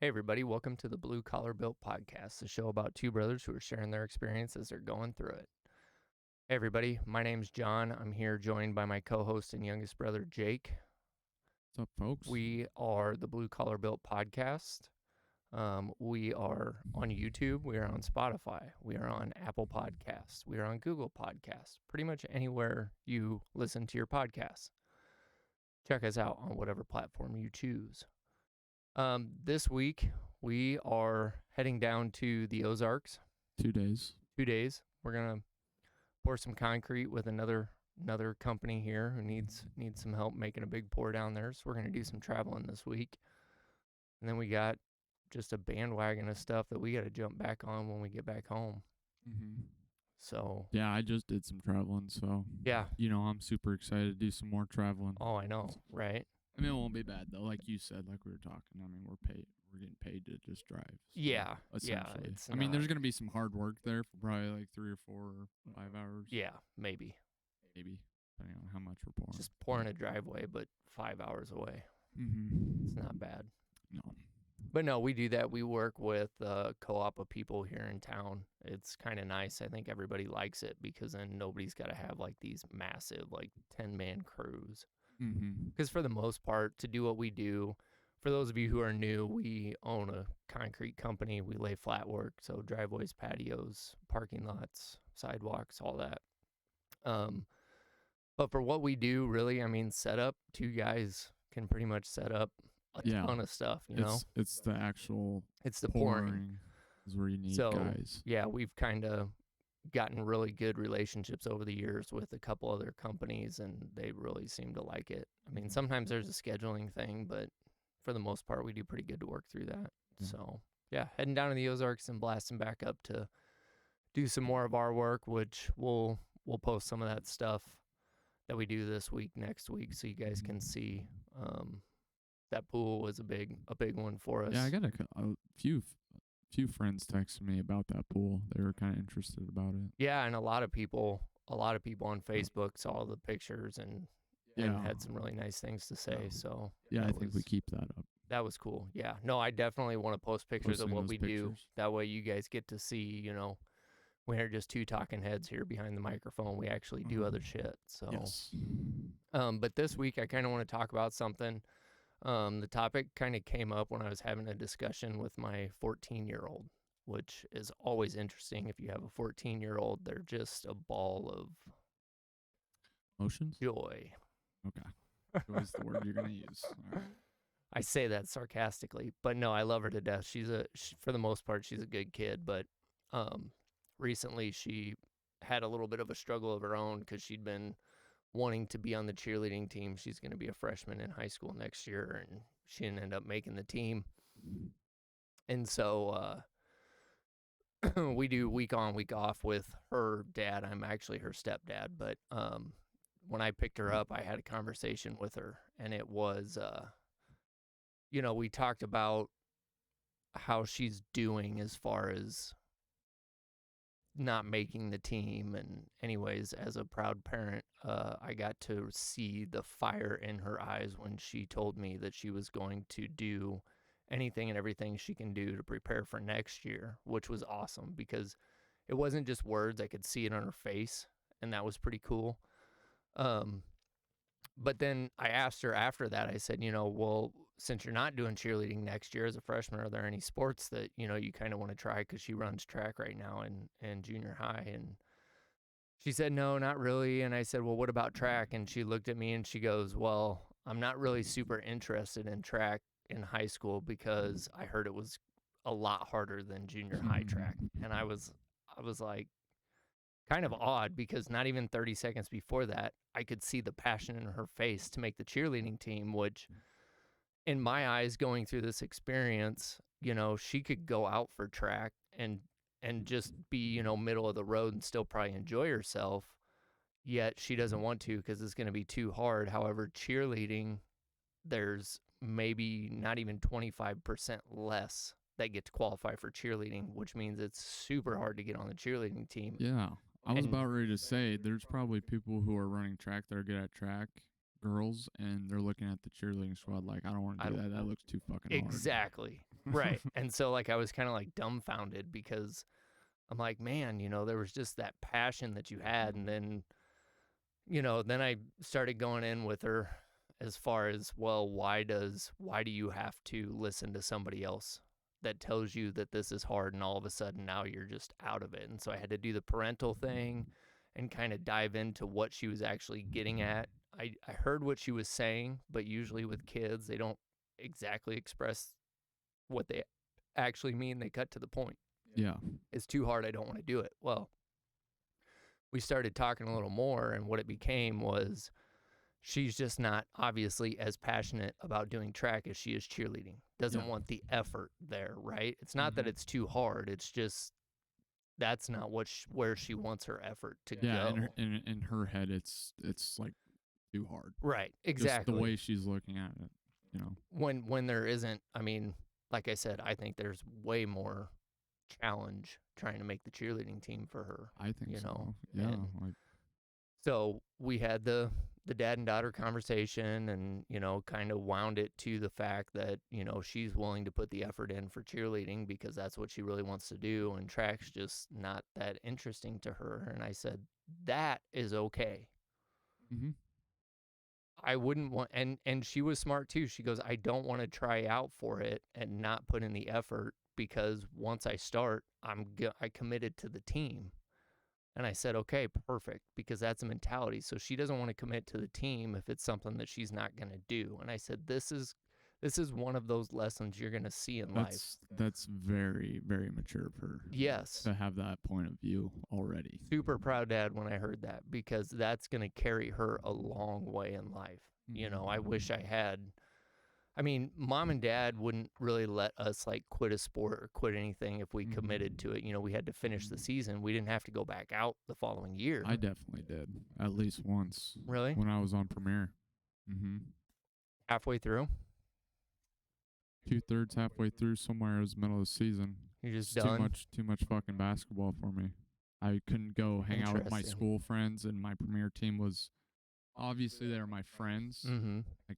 Hey, everybody, welcome to the Blue Collar Built Podcast, the show about two brothers who are sharing their experience as they're going through it. Hey, everybody, my name's John. I'm here joined by my co host and youngest brother, Jake. What's up, folks? We are the Blue Collar Built Podcast. We are on YouTube, we are on Spotify, we are on Apple Podcasts, we are on Google Podcasts, pretty much anywhere you listen to your podcasts. Check us out on whatever platform you choose. This week, we are heading down to the Ozarks. 2 days. 2 days. We're gonna pour some concrete with another company here who needs some help making a big pour down there. So we're gonna do some traveling this week, and then we got just a bandwagon of stuff that we got to jump back on when we get back home. Mm-hmm. So Yeah, I just did some traveling, so yeah. I'm super excited to do some more traveling. Oh, I know, right? I mean, it won't be bad though, like you said, like we were talking. I mean, we're getting paid to just drive. So Yeah, essentially. It's I mean, there's gonna be some hard work there for probably like 3 or 4 or 5 hours. Yeah, maybe depending on how much we're pouring. Just pouring a driveway, but 5 hours away. Mm-hmm. It's not bad. No. But no, we do that. We work with a co-op of people here in town. It's kind of nice. I think everybody likes it because then nobody's got to have like these massive like 10-man crews. Because for the most part, to do what we do, for those of you who are new, we own a concrete company. We lay flat work, so driveways, patios, parking lots, sidewalks, all that. But for what we do, really, I mean, setup, 2 guys can pretty much set up a ton of stuff, you know? It's the actual It's the pouring is where you need so, guys. Yeah, we've kind of gotten really good relationships over the years with a couple other companies, and they really seem to like it. I mean, sometimes there's a scheduling thing, but for the most part, we do pretty good to work through that. So, yeah, heading down to the Ozarks and blasting back up to do some more of our work, which we'll post some of that stuff that we do this week, next week, so you guys can see. That pool was a big one for us. Yeah, I got a few friends texted me about that pool. They were kind of interested about it. Yeah, and a lot of people on Facebook saw the pictures and had some really nice things to say. So yeah, I think we keep that up. That was cool. Yeah, no, I definitely want to post pictures of what we do. That way, you guys get to see. We are just 2 talking heads here behind the microphone. We actually do other shit. So, yes. But this week, I kind of want to talk about something. The topic kind of came up when I was having a discussion with my 14-year-old, which is always interesting. If you have a 14-year-old, they're just a ball of emotions, joy. Okay, joy's the word you're gonna use. All right. I say that sarcastically, but no, I love her to death. For the most part, she's a good kid. But recently, she had a little bit of a struggle of her own because she'd been wanting to be on the cheerleading team. She's going to be a freshman in high school next year, and she didn't end up making the team. And so we do week on, week off with her dad. I'm actually her stepdad, but when I picked her up, I had a conversation with her, and it was, we talked about how she's doing as far as not making the team. And anyways, as a proud parent, I got to see the fire in her eyes when she told me that she was going to do anything and everything she can do to prepare for next year, which was awesome because it wasn't just words. I could see it on her face, and that was pretty cool. But then I asked her after that, I said, well, since you're not doing cheerleading next year as a freshman, are there any sports that, you kind of want to try? Because she runs track right now in junior high. And she said, no, not really. And I said, well, what about track? And she looked at me and she goes, well, I'm not really super interested in track in high school because I heard it was a lot harder than junior high track. And I was like, kind of odd because not even 30 seconds before that, I could see the passion in her face to make the cheerleading team, which in my eyes going through this experience, she could go out for track and just be, middle of the road and still probably enjoy herself. Yet she doesn't want to because it's going to be too hard. However, cheerleading, there's maybe not even 25% less that get to qualify for cheerleading, which means it's super hard to get on the cheerleading team. Yeah. I was about ready to say there's probably people who are running track that are good at track, girls, and they're looking at the cheerleading squad like, I don't want to do that. That looks too fucking hard. Exactly. Right. And so like I was kind of like dumbfounded because I'm like, man, there was just that passion that you had. And then, then I started going in with her as far as, well, why do you have to listen to somebody else that tells you that this is hard and all of a sudden now you're just out of it? And so I had to do the parental thing and kind of dive into what she was actually getting at. I heard what she was saying, but usually with kids, they don't exactly express what they actually mean. They cut to the point. Yeah. It's too hard. I don't want to do it. Well, we started talking a little more, and what it became was she's just not obviously as passionate about doing track as she is cheerleading. Doesn't want the effort there, right? It's not that it's too hard. It's just that's not where she wants her effort to go. Yeah, in her head, it's like too hard. Right, exactly. Just the way she's looking at it, When there isn't, I mean, like I said, I think there's way more challenge trying to make the cheerleading team for her. I think so. Yeah. So we had the dad and daughter conversation and, kind of wound it to the fact that, she's willing to put the effort in for cheerleading because that's what she really wants to do. And track's just not that interesting to her. And I said, that is okay. Mm-hmm. I wouldn't want, and she was smart too. She goes, I don't want to try out for it and not put in the effort because once I start, I committed to the team. And I said, okay, perfect, because that's a mentality. So she doesn't want to commit to the team if it's something that she's not going to do. And I said, this is one of those lessons you're going to see in life. That's very, very mature for her. Yes. To have that point of view already. Super proud dad when I heard that because that's going to carry her a long way in life. Mm-hmm. I wish I had. I mean, mom and dad wouldn't really let us like quit a sport or quit anything if we committed to it. We had to finish the season. We didn't have to go back out the following year. I definitely did, at least once. Really? When I was on Premier. Mm-hmm. Halfway through? 2/3 halfway through, somewhere it was middle of the season. You're just done? Too much fucking basketball for me. I couldn't go hang out with my school friends, and my Premier team was, obviously they were my friends. Mm-hmm. Like,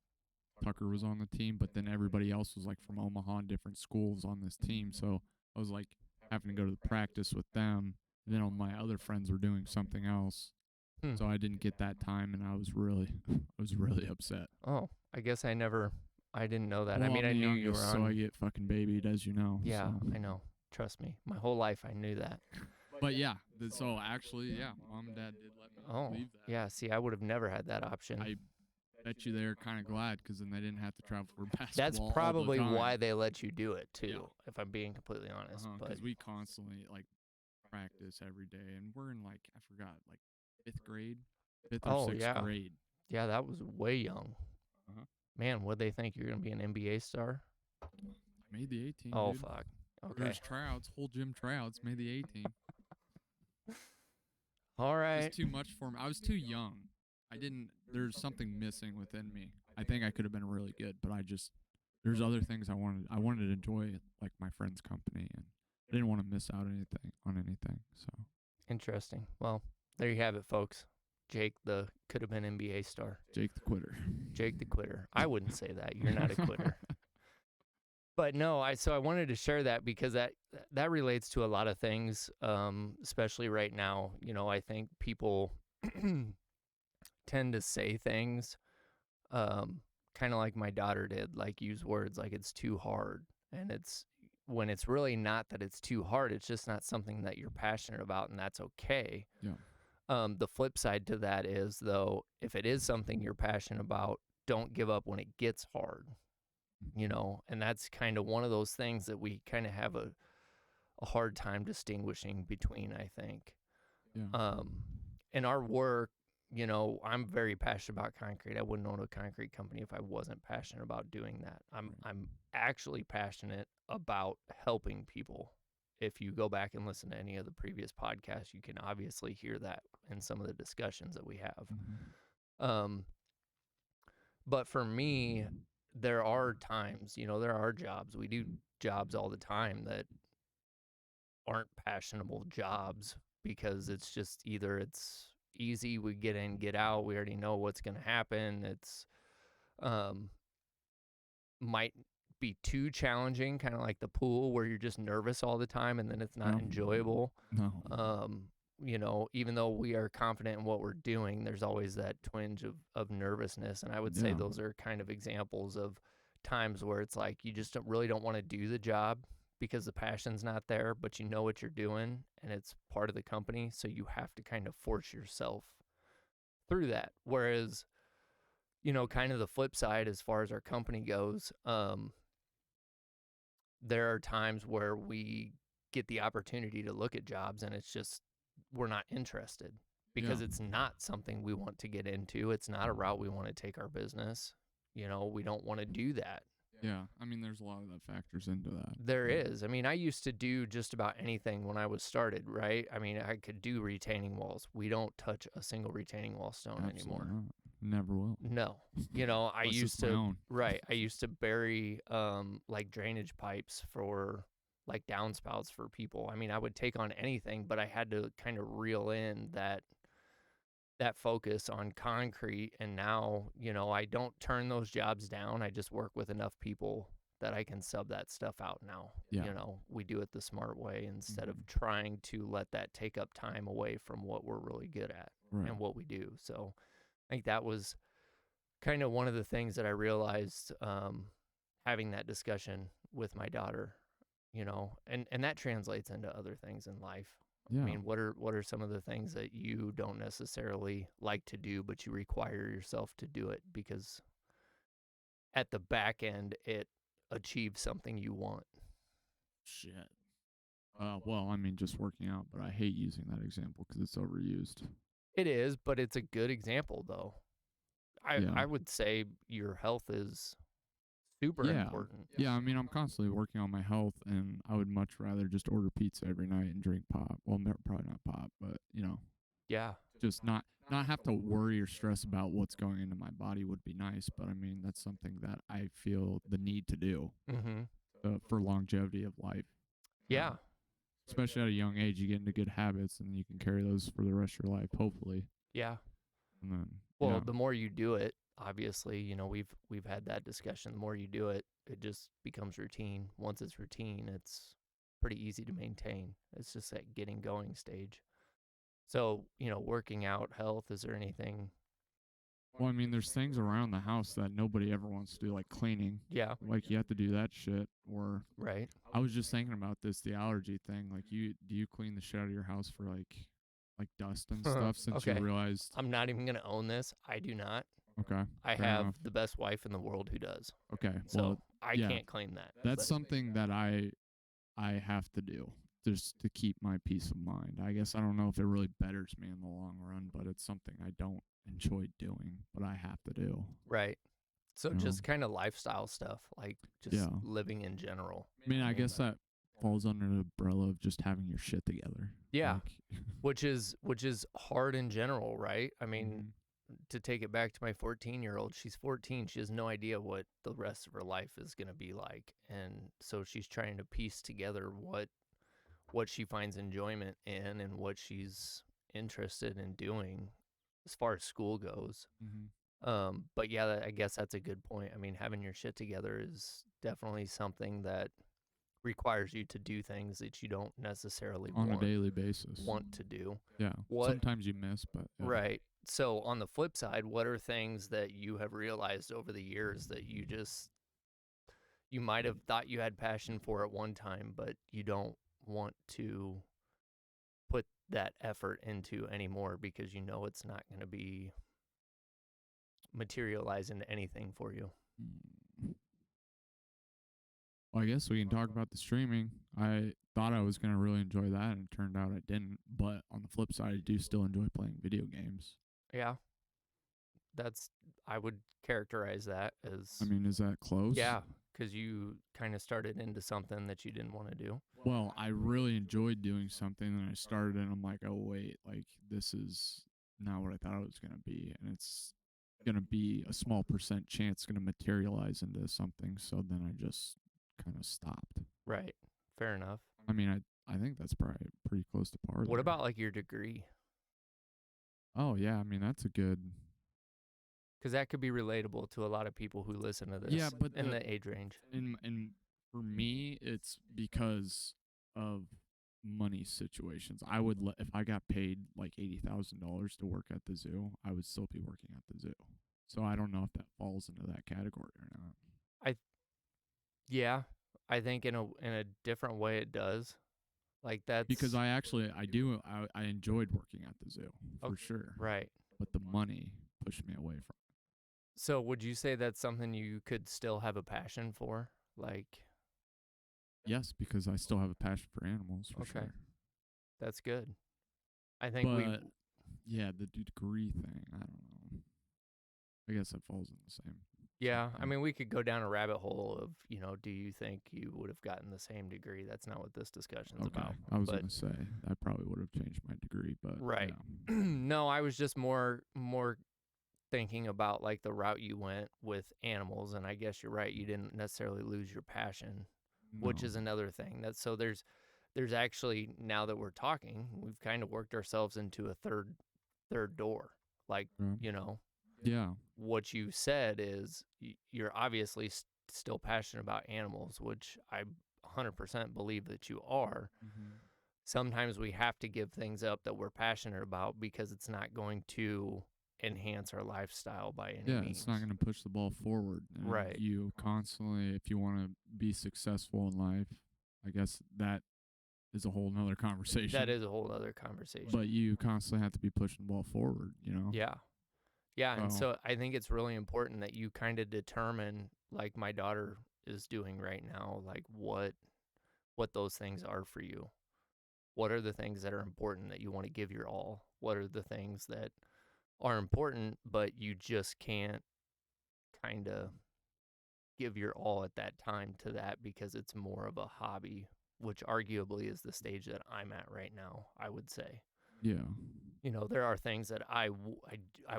Tucker was on the team, but then everybody else was like from Omaha and different schools on this team. So I was like having to go to the practice with them. And then all my other friends were doing something else. So I didn't get that time, and I was really upset. Oh, I guess I didn't know that. Well, I mean, I knew you were on. So I get fucking babied, as you know. Yeah, so. I know. Trust me. My whole life I knew that. But yeah, so actually, yeah, mom and dad did let me leave that. Yeah, see, I would have never had that option. I bet you they were kind of glad because then they didn't have to travel for basketball. That's probably all the time. why they let you do it too, if I'm being completely honest. Because we constantly practice every day, and we're in like 5th grade, 5th or 6th grade. Yeah, that was way young. Man, would they think you're gonna be an NBA star? I made the 18. Oh dude. fuck. Okay. There's tryouts, whole gym tryouts. Made the 18. All right. It's too much for me. I was too young. There's something missing within me. I think I could have been really good, but there's other things I wanted to enjoy, like my friend's company, and I didn't want to miss out on anything. So interesting. Well, there you have it, folks. Jake, the could have been NBA star. Jake the quitter. Jake the quitter. I wouldn't say that. You're not a quitter. But no, I wanted to share that because that relates to a lot of things, especially right now. I think people tend to say things kind of like my daughter did, like use words like it's too hard. And when it's really not that it's too hard, it's just not something that you're passionate about, and that's okay. Yeah. The flip side to that is, though, if it is something you're passionate about, don't give up when it gets hard. And that's kind of one of those things that we kind of have a hard time distinguishing between, I think. Yeah. In our work, I'm very passionate about concrete. I wouldn't own a concrete company if I wasn't passionate about doing that. I'm actually passionate about helping people. If you go back and listen to any of the previous podcasts, you can obviously hear that in some of the discussions that we have. Mm-hmm. But for me, there are times, there are jobs. We do jobs all the time that aren't passionable jobs because it's just either it's easy, we get in, get out, we already know what's going to happen. It's might be too challenging, kind of like the pool where you're just nervous all the time and then it's not No. enjoyable. No. Even though we are confident in what we're doing, there's always that twinge of nervousness. And I would say Yeah. those are kind of examples of times where it's like you just really don't want to do the job because the passion's not there, but you know what you're doing and it's part of the company. So you have to kind of force yourself through that. Whereas, kind of the flip side as far as our company goes, there are times where we get the opportunity to look at jobs and it's just we're not interested because Yeah. it's not something we want to get into. It's not a route we want to take our business. We don't want to do that. Yeah. I mean, there's a lot of that factors into that. There but- is. I mean, I used to do just about anything when I was started, right? I mean, I could do retaining walls. We don't touch a single retaining wall stone Absolutely anymore. not. Never will. No. I Unless used it's my to own. right. I used to bury like drainage pipes for like downspouts for people. I mean, I would take on anything, but I had to kind of reel in that focus on concrete. And now, I don't turn those jobs down. I just work with enough people that I can sub that stuff out now. Yeah. We do it the smart way instead Mhm. of trying to let that take up time away from what we're really good at Right. and what we do. So I think that was kind of one of the things that I realized having that discussion with my daughter, and that translates into other things in life. Yeah. I mean, what are some of the things that you don't necessarily like to do, but you require yourself to do it because at the back end it achieves something you want? Shit. Well, I mean, just working out, but I hate using that example because it's overused. It is, but it's a good example though. Yeah. I would say your health is super Yeah. important. Yeah, I mean, I'm constantly working on my health, and I would much rather just order pizza every night and drink pop. Well, probably not pop, but Yeah. just not have to worry or stress about what's going into my body would be nice. But I mean, that's something that I feel the need to do Mhm. for longevity of life. Yeah. Especially at a young age, you get into good habits, and you can carry those for the rest of your life, hopefully. Yeah. And then, Well, the more you do it, obviously, we've had that discussion. The more you do it, it just becomes routine. Once it's routine, it's pretty easy to maintain. It's just that getting going stage. So, working out, health, is there anything? well, I mean, there's things around the house that nobody ever wants to do, like cleaning. Yeah, Like you have to do that shit. Or right. I was just thinking about this, the allergy thing. Like, do you clean the shit out of your house for like dust and stuff since Okay. you realized? I'm not even going to own this. I do not. Okay. I fair have enough. the best wife in the world who does. Okay. So Well, I yeah. can't claim that. that's but- something that I have to do just to keep my peace of mind. I guess I don't know if it really betters me in the long run, but it's something I don't enjoy doing, but I have to do. Right. So You know? just kind of lifestyle stuff, like just Yeah. living in general. I mean, I guess that falls under the umbrella of just having your shit together. Yeah. Like, Which is hard in general, right? I mean, to take it back to my 14-year-old, she's 14. She has no idea what the rest of her life is going to be like. And so she's trying to piece together what she finds enjoyment in and what she's interested in doing as far as school goes. But yeah, I guess that's a good point. I mean, having your shit together is definitely something that requires you to do things that you don't necessarily on a want, daily basis. want to do. Yeah. What- Sometimes you miss, but yeah. Right. So on the flip side, what are things that you have realized over the years that you might have thought you had passion for at one time, but you don't want to put that effort into anymore because you know it's not going to be materialize into anything for you? Well, I guess we can talk about the streaming. I thought I was going to really enjoy that, and it turned out I didn't. But on the flip side, I do still enjoy playing video games. Yeah. I would characterize that as, I mean, is that close? yeah, because you kind of started into something that you didn't want to do. Well, I really enjoyed doing something, and I started, and I'm like, oh, wait, like, this is not what I thought it was going to be. And it's going to be a small % chance going to materialize into something. So then I just kind of stopped. Right. Fair enough. I mean, I think that's probably pretty close to par. What there. about like your degree? Oh, yeah. I mean, that's a good. Because that could be relatable to a lot of people who listen to Yeah, this but in the age range. and for me, it's because of money situations. I would if I got paid like $80,000 to work at the zoo, I would still be working at the zoo. So I don't know if that falls into that category or not. I Yeah, I think in a different way it does. Like Because that's I enjoyed working at the zoo for okay, sure, right. but the money pushed me away from. So would you say that's something you could still have a passion for? Like, Yes, because I still have a passion for animals for okay, sure. that's good. I think we But yeah, the degree thing, I don't know. I guess it falls in the same Yeah, I thing. mean, we could go down a rabbit hole of, do you think you would have gotten the same degree? That's not what this discussion's Okay, about. I was But gonna say I probably would have changed my degree, but right. yeah, No, I was just more thinking about like the route you went with animals, and I guess you're right. You didn't necessarily lose your passion, which no, is another thing. That so there's actually, now that we're talking, we've kind of worked ourselves into a third door. Like, um, you know, yeah, what you said is you're obviously still passionate about animals, which I 100% believe that you are. Sometimes we have to give things up that we're passionate about because it's not going to enhance our lifestyle by any yeah, means. it's not gonna push the ball forward. And Right. you constantly, if you want to be successful in life, I guess that is a whole nother conversation. That is a whole other conversation. But you constantly have to be pushing the ball forward. Yeah. Yeah, and So so I think it's really important that you kind of determine, like my daughter is doing right now, like what those things are for you. What are the things that are important that you want to give your all? What are the things that are important but you just can't kind of give your all at that time to that because it's more of a hobby, which arguably is the stage that I'm at right now, I would say. yeah, There are things that I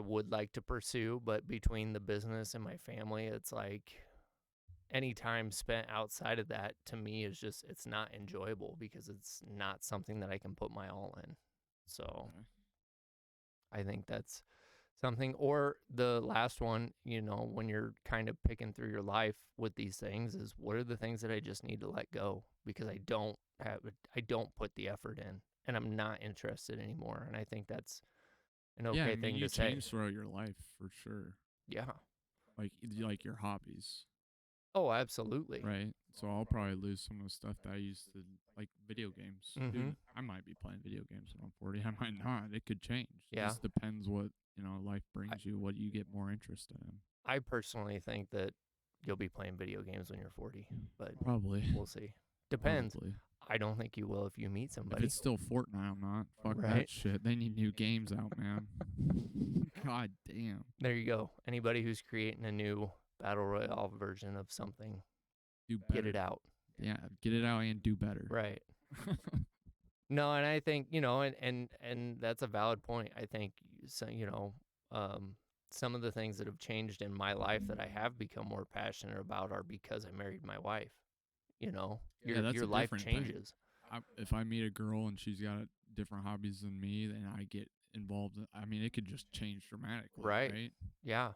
would like to pursue, but between the business and my family, it's like any time spent outside of that to me is just, it's not enjoyable because it's not something that I can put my all in. So okay. I think that's something. Or the last one, when you're kind of picking through your life with these things, is what are the things that I just need to let go because I don't put the effort in and I'm not interested anymore. And I think that's an Yeah, I okay mean, thing you to say. change throughout your life for sure. Yeah. Like your hobbies, Oh, absolutely. right? So I'll probably lose some of the stuff that I used to like video games. Mm-hmm. Dude, I might be playing video games when I'm 40. I might not. It could change. Yeah. Just depends what, life brings you, what you get more interested in. I personally think that you'll be playing video games when you're 40, but Probably. we'll see. Depends. Probably. I don't think you will if you meet If somebody. it's still Fortnite, I'm not. Fuck Right. that shit. They need new games out, man. God damn. There you go. Anybody who's creating a new battle royale version of something, Do better. get it out. Yeah, get it out and do better. Right. No, and I think, and that's a valid point. I think so, some of the things that have changed in my life that I have become more passionate about are because I married my wife. That's Your a life different thing. changes. If I meet a girl and she's got different hobbies than me, then I get involved. I mean, it could just change dramatically, right? Yeah.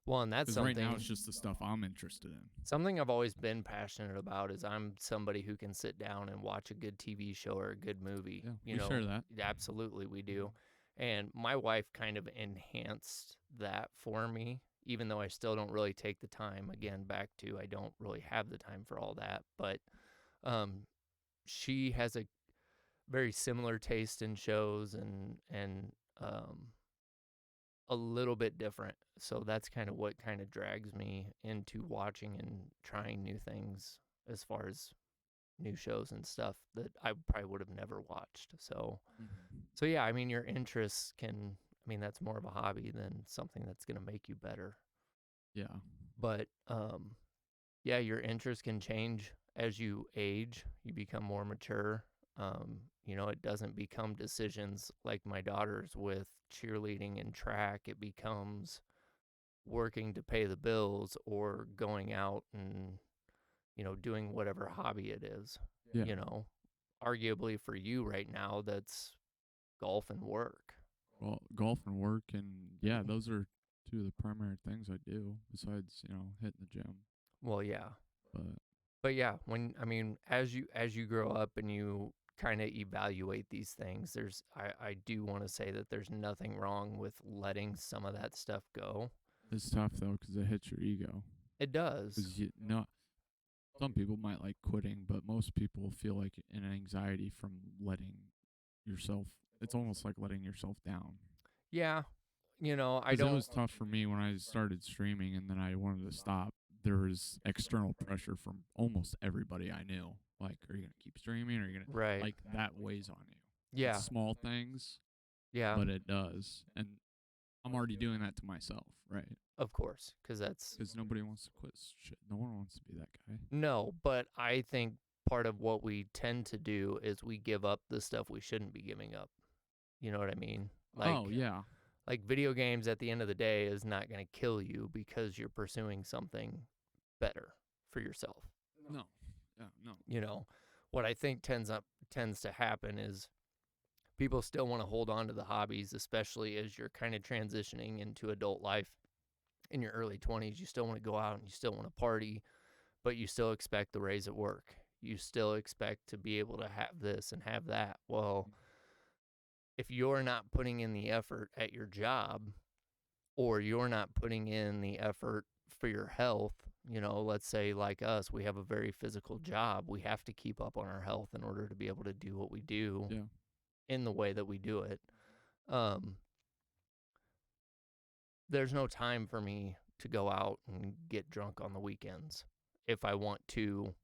Well, and that's Because something. right now it's just the stuff I'm interested in. Something I've always been passionate about is I'm somebody who can sit down and watch a good TV show or a good movie. Yeah, we share that. Absolutely, we do. And my wife kind of enhanced that for me, even though I still don't really take the time. Again, back to I don't really have the time for all that. But she has a very similar taste in shows and a little bit different. So that's kind of what kind of drags me into watching and trying new things as far as new shows and stuff that I probably would have never watched. So yeah, I mean, your interests that's more of a hobby than something that's going to make you better. Yeah. But yeah, your interests can change as you age, you become more mature. It doesn't become decisions like my daughter's with cheerleading and track. It becomes working to pay the bills or going out and, doing whatever hobby it is. Yeah. Arguably for you right now, that's golf and work. Well, golf and work, and yeah, those are two of the primary things I do besides, hitting the gym. Well, yeah. But But yeah, as you grow up and you kind of evaluate these things, I do want to say that there's nothing wrong with letting some of that stuff go. it's tough though because it hits your ego. It does. Because some people might like quitting, but most people feel like an anxiety from letting yourself. It's almost like letting yourself down. Yeah. I Because it don't. was tough for me when I started streaming and then I wanted to stop. There was external pressure from almost everybody I knew. Like, are you gonna keep streaming? Or are you gonna Right. like that weighs on you? Yeah. It's small things, Yeah. but it does. And I'm already doing that to myself, right? Of course, because that's Because nobody wants to quit shit. No one wants to be that guy. no, but I think part of what we tend to do is we give up the stuff we shouldn't be giving up. You know what I mean? Oh yeah, Like video games at the end of the day is not going to kill you because you're pursuing something better for yourself. no, yeah, no. What I think tends to happen is people still want to hold on to the hobbies, especially as you're kind of transitioning into adult life in your early 20s. You still want to go out and you still want to party, but you still expect the raise at work. You still expect to be able to have this and have that. Well, if you're not putting in the effort at your job, or you're not putting in the effort for your health, let's say like us, we have a very physical job. We have to keep up on our health in order to be able to do what we do Yeah, in the way that we do it. There's no time for me to go out and get drunk on the weekends if I want to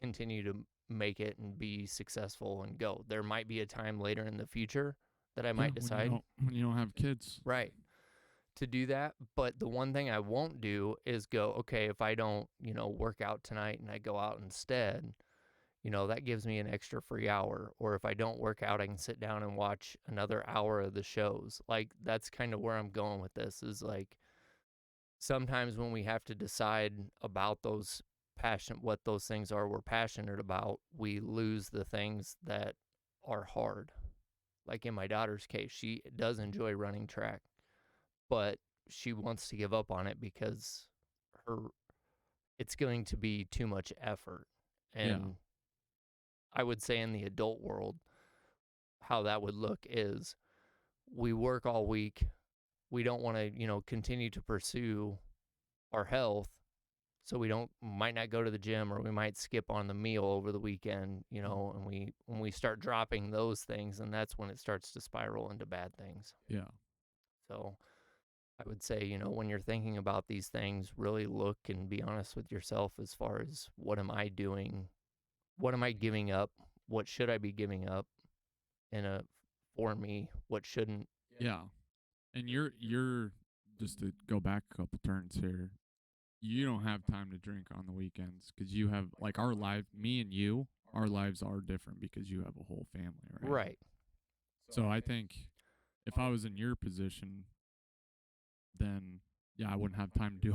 continue to make it and be successful and go. There might be a time later in the future that I might decide. when you don't have kids. Right. To do that. But the one thing I won't do is go, okay, if I don't, work out tonight and I go out instead, that gives me an extra free hour. Or if I don't work out, I can sit down and watch another hour of the shows. Like, that's kind of where I'm going with this, is like sometimes when we have to decide about what those things are we're passionate about, we lose the things that are hard. Like in my daughter's case, she does enjoy running track, but she wants to give up on it because it's going to be too much effort. And Yeah. I would say in the adult world, how that would look is we work all week. We don't want to, continue to pursue our health. So we might not go to the gym, or we might skip on the meal over the weekend, and when we start dropping those things, and that's when it starts to spiral into bad things. Yeah. So I would say, when you're thinking about these things, really look and be honest with yourself as far as what am I doing? What am I giving up? What should I be giving up for me? What shouldn't? Yeah. And you're just to go back a couple turns here. You don't have time to drink on the weekends because you have like me and you, our lives are different because you have a whole family, right? Right. So I think if I was in your position, then yeah, I wouldn't have time to do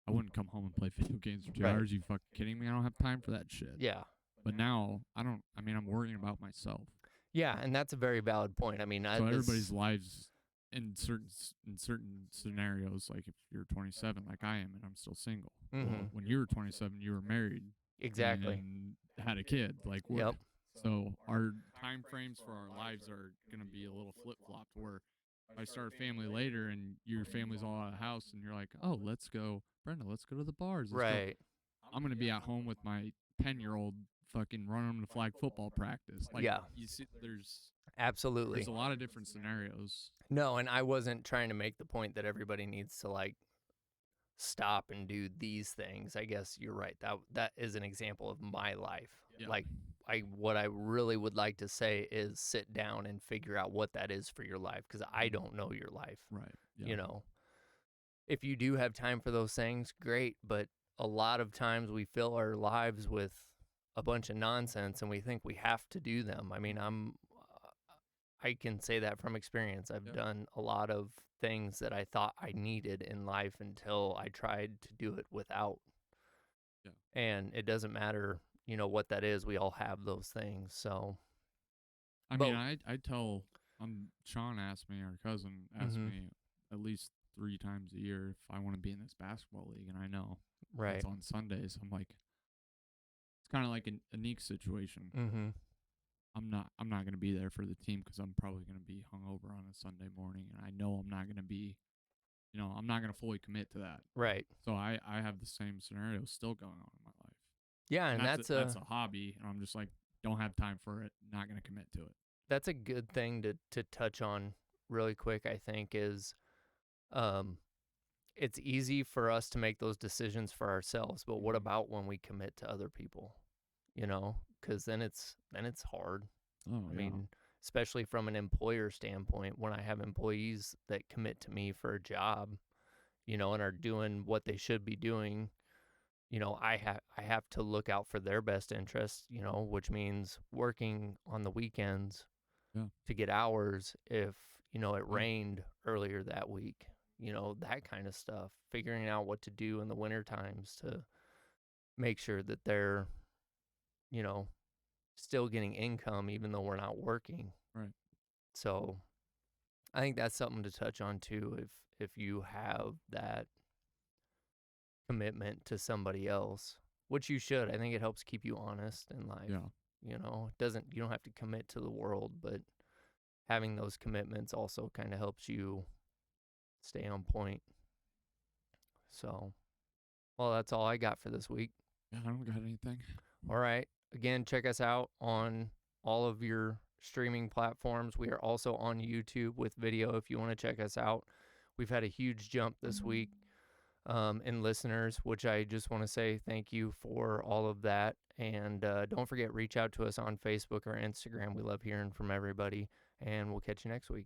I wouldn't come home and play video games for 2 Right. hours. You fucking kidding me? I don't have time for that shit. Yeah. But now I'm worrying about myself. Yeah, and that's a very valid point. I mean, So everybody's lives in certain scenarios, like if you're 27, like I am, and I'm still single. Well, when you were 27, you were married. Exactly. And had a kid. Like Yep. So our time frames for our lives are gonna be a little flip flopped. Where if I start a family later and your family's all out of the house, and you're like, oh, let's go, Brenda, let's go to the bars. Right. I'm gonna be at home with my 10-year-old fucking running to flag football practice. Like, yeah. You see, Absolutely. There's a lot of different scenarios. No, and I wasn't trying to make the point that everybody needs to like stop and do these things. I guess you're right. That is an example of my life. Yeah. Like what I really would like to say is sit down and figure out what that is for your life, because I don't know your life. Right. Yeah. If you do have time for those things, great, but a lot of times we fill our lives with a bunch of nonsense and we think we have to do them. I mean, I can say that from experience. I've done a lot of things that I thought I needed in life until I tried to do it without. Yeah. And it doesn't matter, what that is. We all have those things. So I mean, I tell Sean asked me, our cousin asked me at least 3 times a year if I want to be in this basketball league, and I know Right. it's on Sundays. I'm like, it's kind of like a unique situation. Mm-hmm. I'm not going to be there for the team because I'm probably going to be hungover on a Sunday morning, and I know I'm not going to be, I'm not going to fully commit to that. Right. So I have the same scenario still going on in my life. Yeah, and that's a hobby, and I'm just like, don't have time for it, not going to commit to it. that's a good thing to touch on really quick, I think, is it's easy for us to make those decisions for ourselves, but what Mhm. about when we commit to other people? Because then it's hard. Oh, I yeah. mean, especially from an employer standpoint, when I have employees that commit to me for a job, and are doing what they should be doing, I have to look out for their best interests, which means working on the weekends Yeah. to get hours if, it Yeah. rained earlier that week, that kind of stuff, figuring out what to do in the winter times to make sure that they're, still getting income even though we're not working. Right. So I think that's something to touch on too, if you have that commitment to somebody else, which you should. I think it helps keep you honest in life. Yeah. You don't have to commit to the world, but having those commitments also kind of helps you stay on point. So, well, that's all I got for this week. Yeah, I don't got anything. All right. Again, check us out on all of your streaming platforms. We are also on YouTube with video if you want to check us out. We've had a huge jump this week in listeners, which I just want to say thank you for all of that. And don't forget, reach out to us on Facebook or Instagram. We love hearing from everybody, and we'll catch you next week.